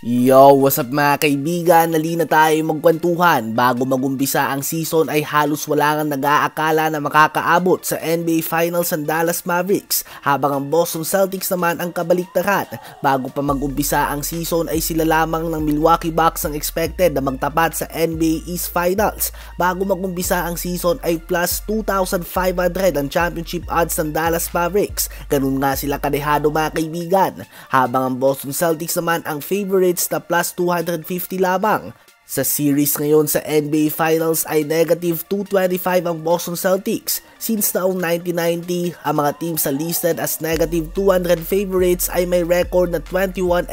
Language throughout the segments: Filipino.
Yo, what's up mga kaibigan? Nalina tayo magkwentuhan. Bago magumpisa ang season ay halos wala kang nag-aakala na makakaabot sa NBA Finals ang Dallas Mavericks, habang ang Boston Celtics naman ang kabaliktaran. Bago pa magumpisa ang season ay sila lamang ng Milwaukee Bucks ang expected na magtapat sa NBA East Finals. Bago magumpisa ang season ay plus 2,500 ang championship odds ng Dallas Mavericks. Ganun nga sila kadehado mga kaibigan, habang ang Boston Celtics naman ang favorite na plus 250 lamang. Sa series ngayon sa NBA Finals ay negative 225 ang Boston Celtics. Since taong 1990, ang mga teams na listed as negative 200 favorites ay may record na 21-3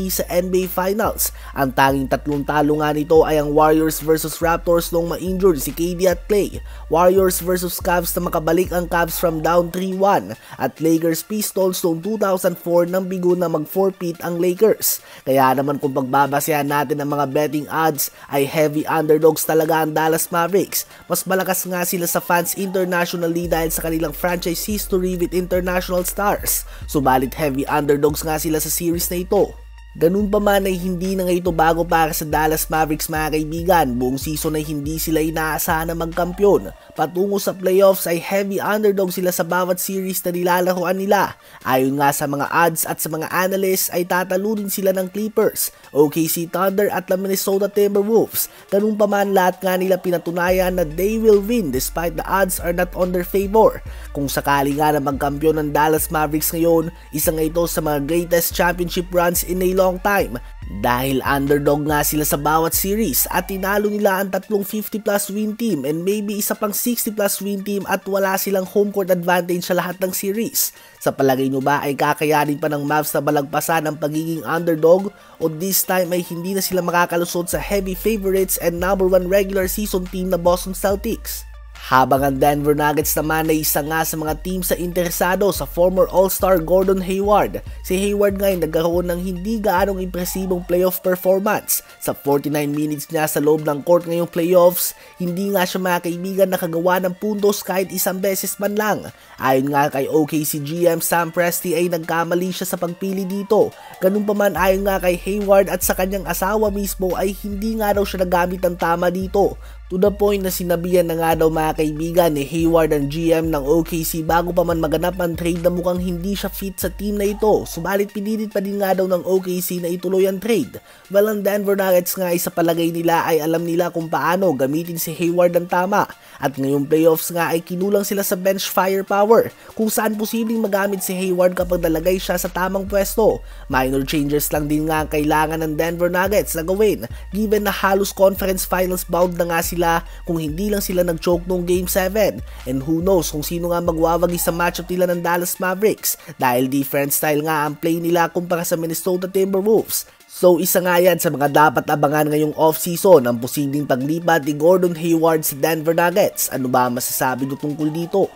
sa NBA Finals. Ang tanging tatlong talo nga nito ay ang Warriors vs Raptors nung ma-injured si KD at Klay, Warriors vs Cavs na makabalik ang Cavs from down 3-1, at Lakers Pistons noong 2004 nang bigo na mag-4-peat ang Lakers. Kaya naman kung pagbabasehan natin ang mga betting odds, ay heavy underdogs talaga ang Dallas Mavericks. Mas malakas nga sila sa fans internationally dahil sa kanilang franchise history with international stars. Subalit heavy underdogs nga sila sa series na ito. Ganun pa man ay hindi na nga ito bago para sa Dallas Mavericks mga kaibigan. Buong season ay hindi sila inaasahan na magkampiyon. Patungo sa playoffs ay heavy underdog sila sa bawat series na nilalaroan nila. Ayon nga sa mga odds at sa mga analysts ay tatalunin sila ng Clippers, OKC Thunder at ng Minnesota Timberwolves. Ganun pa man, lahat nga nila pinatunayan na they will win despite the odds are not on their favor. Kung sakali nga na magkampiyon ng Dallas Mavericks ngayon, isa nga ito sa mga greatest championship runs in a long time, dahil underdog nga sila sa bawat series at tinalo nila ang tatlong 50 plus win team and maybe isa pang 60 plus win team at wala silang home court advantage sa lahat ng series. Sa palagay nyo ba ay kakayanin pa ng Mavs na balagpasan ang pagiging underdog, o this time ay hindi na sila makakalusot sa heavy favorites and number 1 regular season team na Boston Celtics? Habang ang Denver Nuggets naman ay isa nga sa mga team sa interesado sa former All-Star Gordon Hayward. Si Hayward nga ay nagkaroon ng hindi gaanong impresibong playoff performance. Sa 49 minutes niya sa loob ng court ngayong playoffs, hindi nga siya mga kaibigan nakagawa ng puntos kahit isang beses man lang. Ayon nga kay OKC GM Sam Presti ay nagkamali siya sa pagpili dito. Ganun pa man, ayon nga kay Hayward at sa kanyang asawa mismo ay hindi nga daw siya nagamit ng tama dito. To the point na sinabihan na nga daw mga kaibigan ni Hayward ang GM ng OKC bago pa man maganap ang trade na mukhang hindi siya fit sa team na ito. Subalit pinilit pa din nga daw ng OKC na ituloy ang trade. Well, ang Denver Nuggets nga ay sa palagay nila ay alam nila kung paano gamitin si Hayward ng tama. At ngayong playoffs nga ay kinulang sila sa bench firepower, kung saan posibleng magamit si Hayward kapag nalagay siya sa tamang pwesto. Minor changes lang din nga ang kailangan ng Denver Nuggets na gawin, given na halos conference finals bound na nga sila kung hindi lang sila nag-choke noong Game 7. And who knows kung sino nga magwawagi sa matchup nila ng Dallas Mavericks, dahil different style nga ang play nila kumpara sa Minnesota Timberwolves. So isa nga yan sa mga dapat abangan ngayong off-season, ang posibleng paglipat ni Gordon Hayward sa Denver Nuggets. Ano ba masasabi nyo tungkol dito?